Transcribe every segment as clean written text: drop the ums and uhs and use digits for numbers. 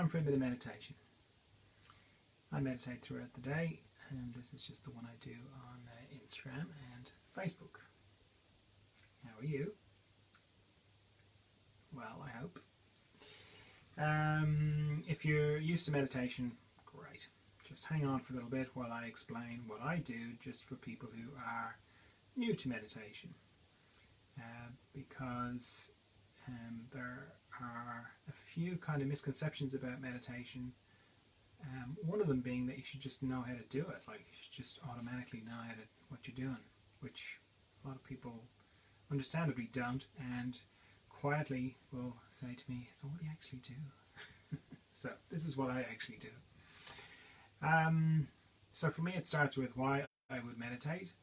time for a bit of meditation. I meditate throughout the day, and this is just the one I do on Instagram and Facebook. How are you? Well, I hope. If you're used to meditation, great. Just hang on for a little bit while I explain what I do, just for people who are new to meditation. Because there are a few kind of misconceptions about meditation. One of them being that you should just know how to do it, like you should just automatically know what you're doing, which a lot of people understandably don't, and quietly will say to me, so what do you actually do? So this is what I actually do. So for me it starts with why I would meditate.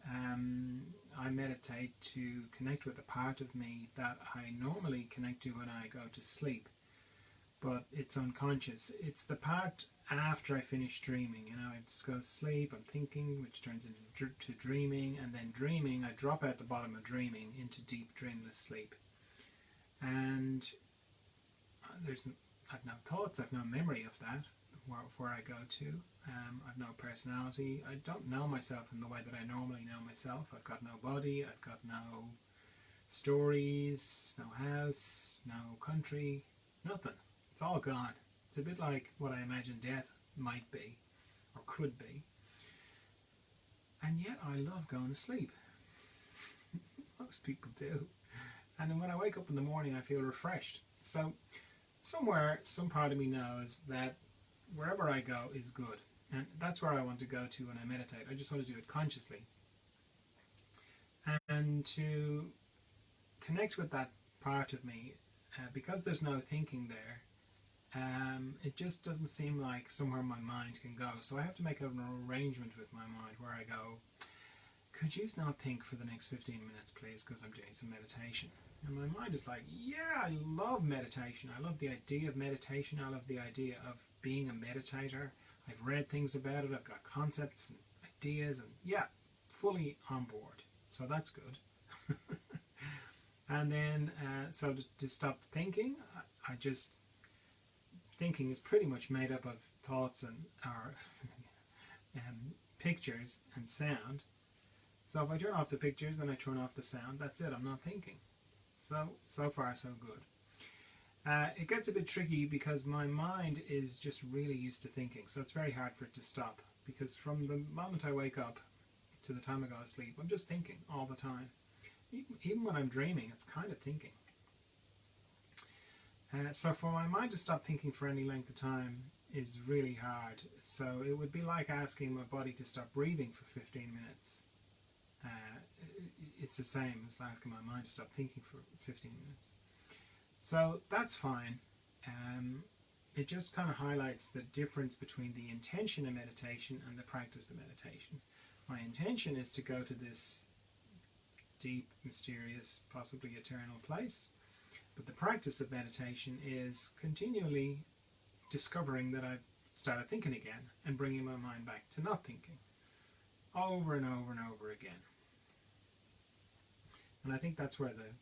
I meditate to connect with a part of me that I normally connect to when I go to sleep, but it's unconscious. It's the part after I finish dreaming. I just go to sleep, I'm thinking, which turns into dreaming, and then dreaming, I drop out the bottom of dreaming into deep dreamless sleep. And I've no thoughts, I've no memory of that, where I go to. I've no personality. I don't know myself in the way that I normally know myself. I've got no body, I've got no stories, no house, no country, nothing. It's all gone. It's a bit like what I imagine death might be, or could be. And yet I love going to sleep. Most people do. And then when I wake up in the morning I feel refreshed. So somewhere, some part of me knows that wherever I go is good. And that's where I want to go to when I meditate. I just want to do it consciously. And to connect with that part of me, because there's no thinking there, it just doesn't seem like somewhere my mind can go. So I have to make an arrangement with my mind where I go, could you not think for the next 15 minutes please, because I'm doing some meditation. And my mind is like, yeah, I love meditation. I love the idea of meditation. I love the idea of being a meditator. I've read things about it. I've got concepts and ideas, and yeah, fully on board. So that's good. And then, so to stop thinking, I just, thinking is pretty much made up of thoughts and or pictures and sound. So if I turn off the pictures and I turn off the sound, that's it, I'm not thinking. So far so good. It gets a bit tricky because my mind is just really used to thinking, so it's very hard for it to stop, because from the moment I wake up to the time I go to sleep, I'm just thinking all the time. Even when I'm dreaming, it's kind of thinking. So for my mind to stop thinking for any length of time is really hard. So it would be like asking my body to stop breathing for 15 minutes. It's the same as asking my mind to stop thinking for 15 minutes. So that's fine. It just kind of highlights the difference between the intention of meditation and the practice of meditation. My intention is to go to this deep, mysterious, possibly eternal place. But the practice of meditation is continually discovering that I've started thinking again and bringing my mind back to not thinking over and over and over again. And I think that's where the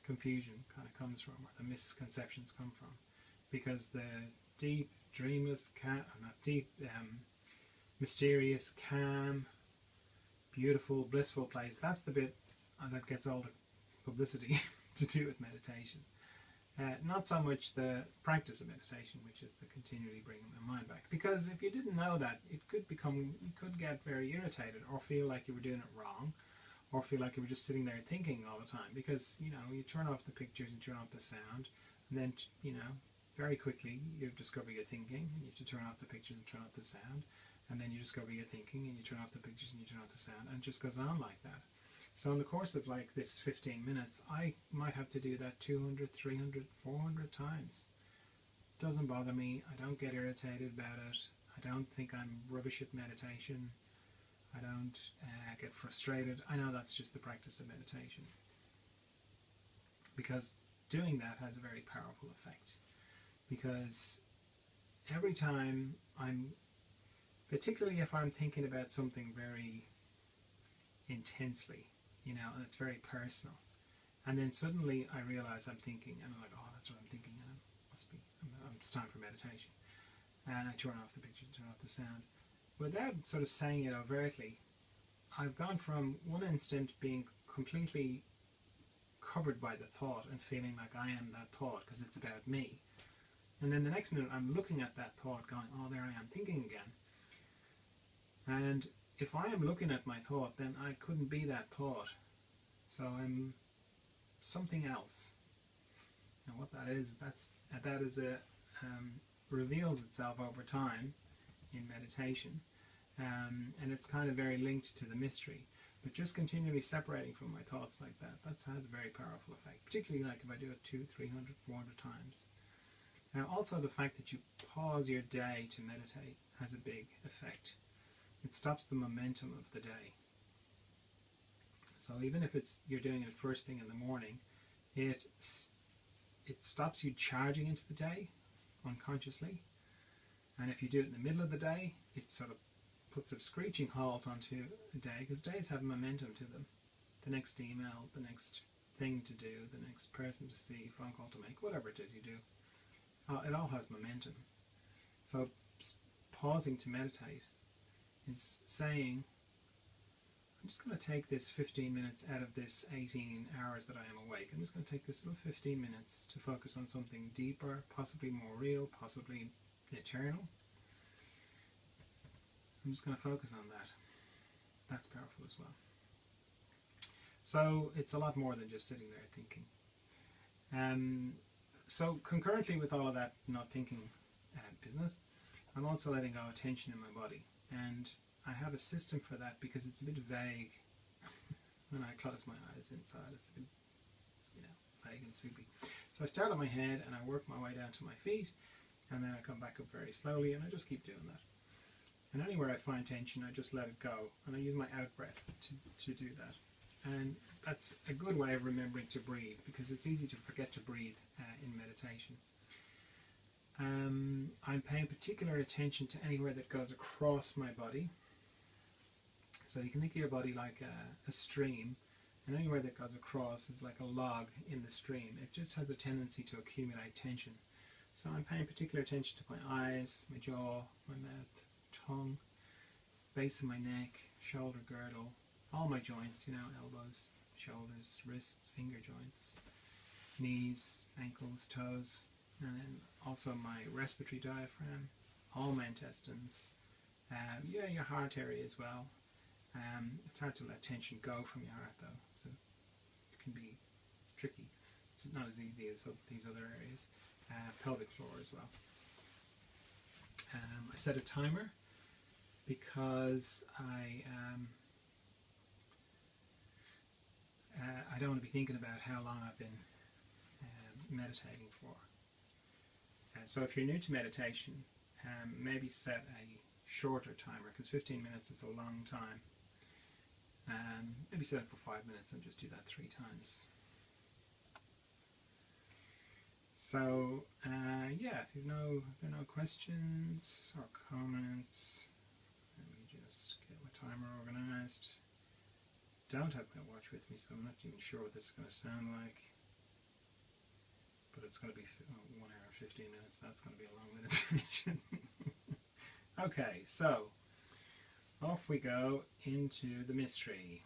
confusion kind of comes from, where the misconceptions come from. Because the deep, dreamless, mysterious, calm, beautiful, blissful place, that's the bit that gets all the publicity to do with meditation. Not so much the practice of meditation, which is the continually bringing my mind back. Because if you didn't know that, you could get very irritated or feel like you were doing it wrong, or feel like you were just sitting there thinking all the time. Because, you turn off the pictures and turn off the sound, and then, very quickly you discover you're thinking, and you have to turn off the pictures and turn off the sound, and then you discover you're thinking, and you turn off the pictures and you turn off the sound, and it just goes on like that. So in the course of like this 15 minutes, I might have to do that 200, 300, 400 times. Doesn't bother me. I don't get irritated about it. I don't think I'm rubbish at meditation. I don't get frustrated. I know that's just the practice of meditation. Because doing that has a very powerful effect. Because every time particularly if I'm thinking about something very intensely, and it's very personal, and then suddenly I realize I'm thinking, and I'm like, oh, that's what I'm thinking, and I'm it's time for meditation. And I turn off the pictures, turn off the sound. Without sort of saying it overtly, I've gone from one instant being completely covered by the thought and feeling like I am that thought because it's about me. And then the next minute I'm looking at that thought going, oh, there I am thinking again. And if I am looking at my thought, then I couldn't be that thought. So I'm something else. And what that is reveals itself over time in meditation. And it's kind of very linked to the mystery. But just continually separating from my thoughts like that has a very powerful effect, particularly like if I do it 200, 300, 400 times. Now also the fact that you pause your day to meditate has a big effect. It stops the momentum of the day. So even if you're doing it first thing in the morning, it stops you charging into the day unconsciously. And if you do it in the middle of the day, it sort of puts a screeching halt onto a day, because days have momentum to them. The next email, the next thing to do, the next person to see, phone call to make, whatever it is you do, it all has momentum. So pausing to meditate is saying, I'm just going to take this 15 minutes out of this 18 hours that I am awake. I'm just going to take this little 15 minutes to focus on something deeper, possibly more real, possibly eternal. I'm just going to focus on that. That's powerful as well. So it's a lot more than just sitting there thinking. So concurrently with all of that not thinking business, I'm also letting go of tension in my body. And I have a system for that because it's a bit vague. When I close my eyes inside, it's a bit, vague and soupy. So I start on my head and I work my way down to my feet, and then I come back up very slowly, and I just keep doing that. And anywhere I find tension, I just let it go, and I use my out breath to do that. And that's a good way of remembering to breathe, because it's easy to forget to breathe in meditation. I'm paying particular attention to anywhere that goes across my body. So you can think of your body like a stream, and anywhere that goes across is like a log in the stream. It just has a tendency to accumulate tension. So I'm paying particular attention to my eyes, my jaw, my mouth, tongue, base of my neck, shoulder girdle, all my joints, elbows, shoulders, wrists, finger joints, knees, ankles, toes, and then also my respiratory diaphragm, all my intestines, your heart area as well. It's hard to let tension go from your heart though, so it can be tricky. It's not as easy as these other areas. Pelvic floor as well. I set a timer because I don't want to be thinking about how long I've been meditating for. So if you're new to meditation, maybe set a shorter timer, because 15 minutes is a long time. Maybe set it for 5 minutes and just do that 3 times. So, if there are no questions or comments, let me just get my timer organized. Don't have my watch with me, so I'm not even sure what this is going to sound like. But it's going to be 1 hour and 15 minutes. That's going to be a long meditation. Okay, so off we go into the mystery.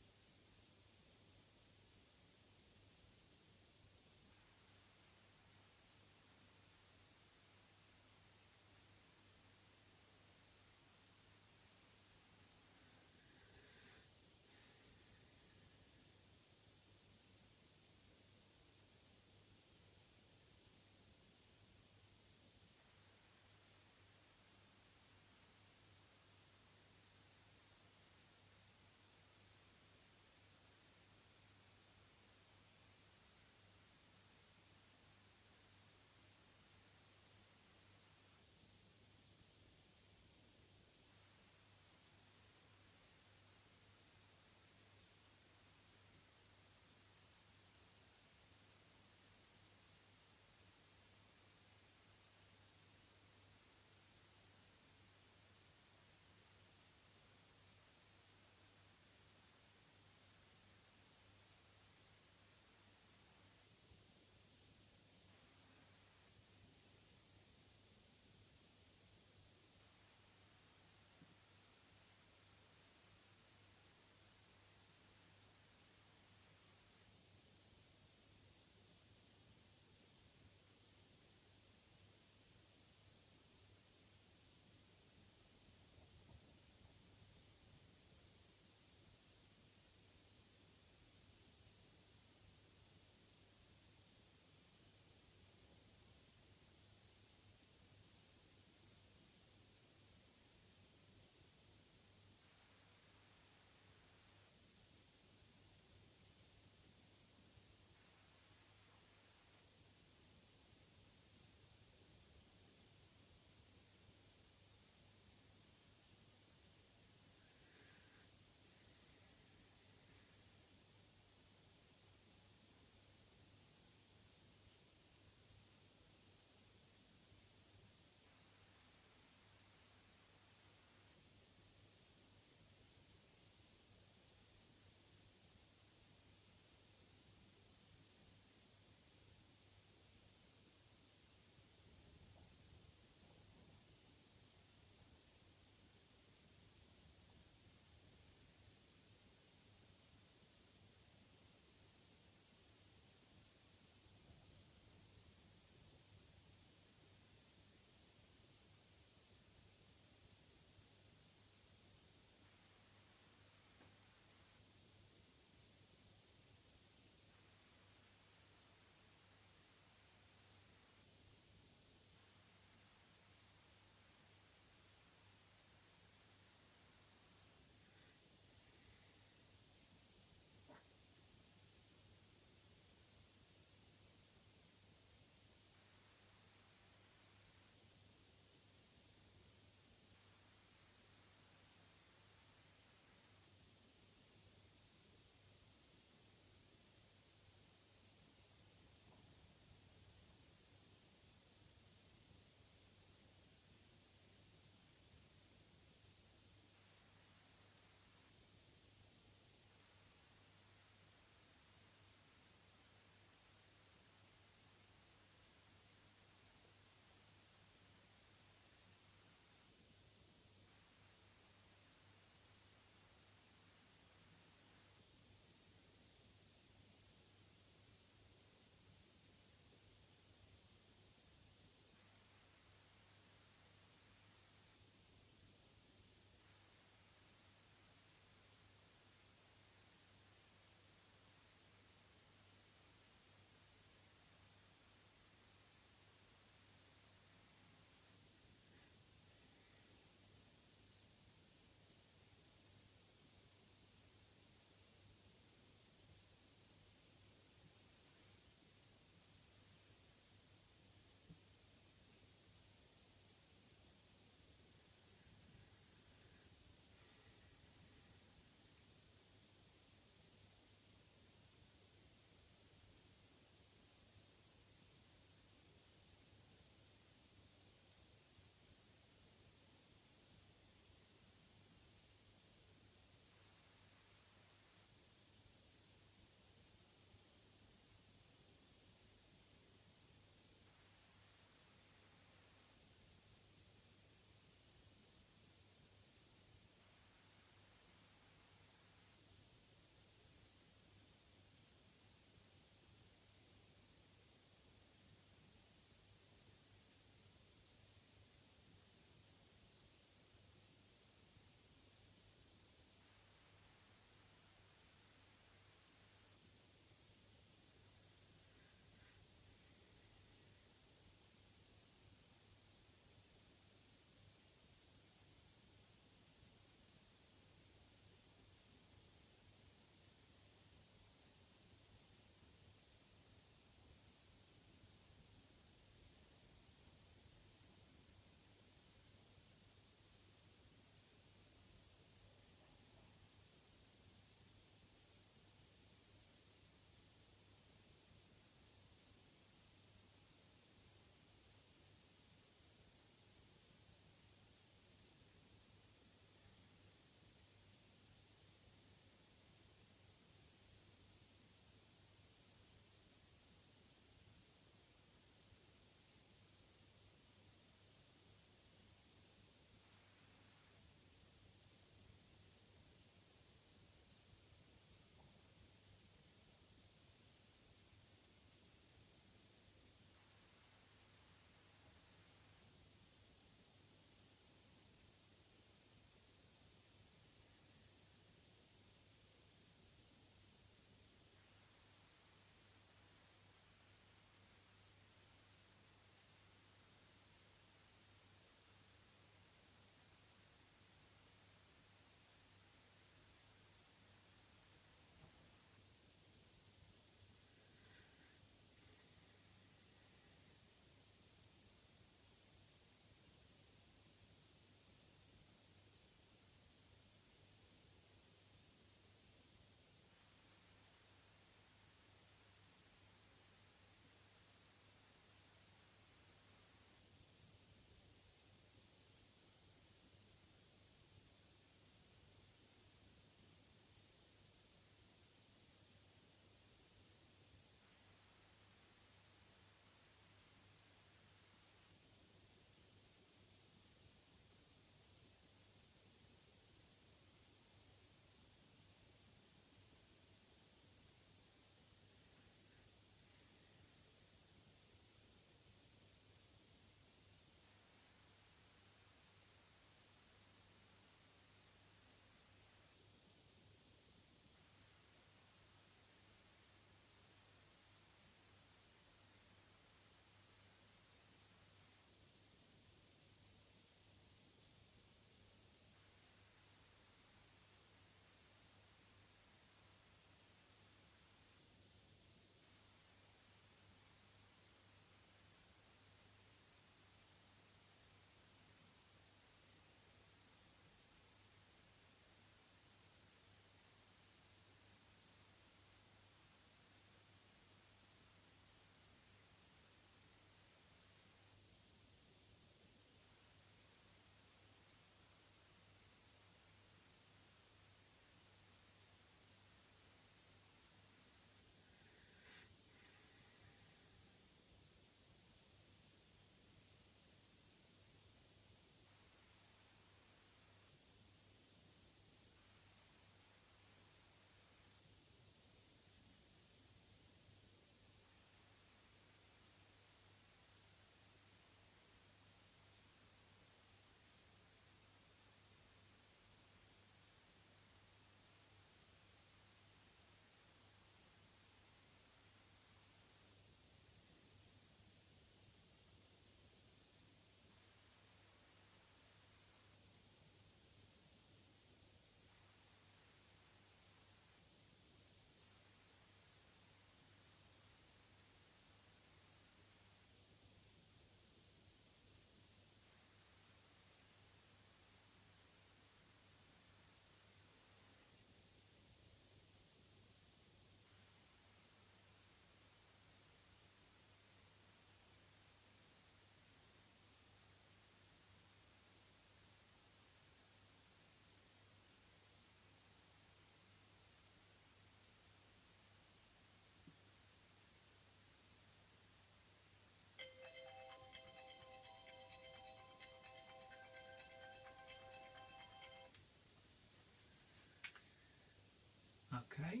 Okay.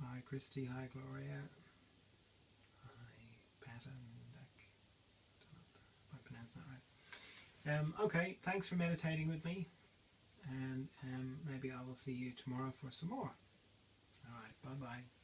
Hi Christy, hi Gloria, hi Patton, don't know if I pronounced that right. Okay, thanks for meditating with me, and maybe I will see you tomorrow for some more. Alright, bye bye.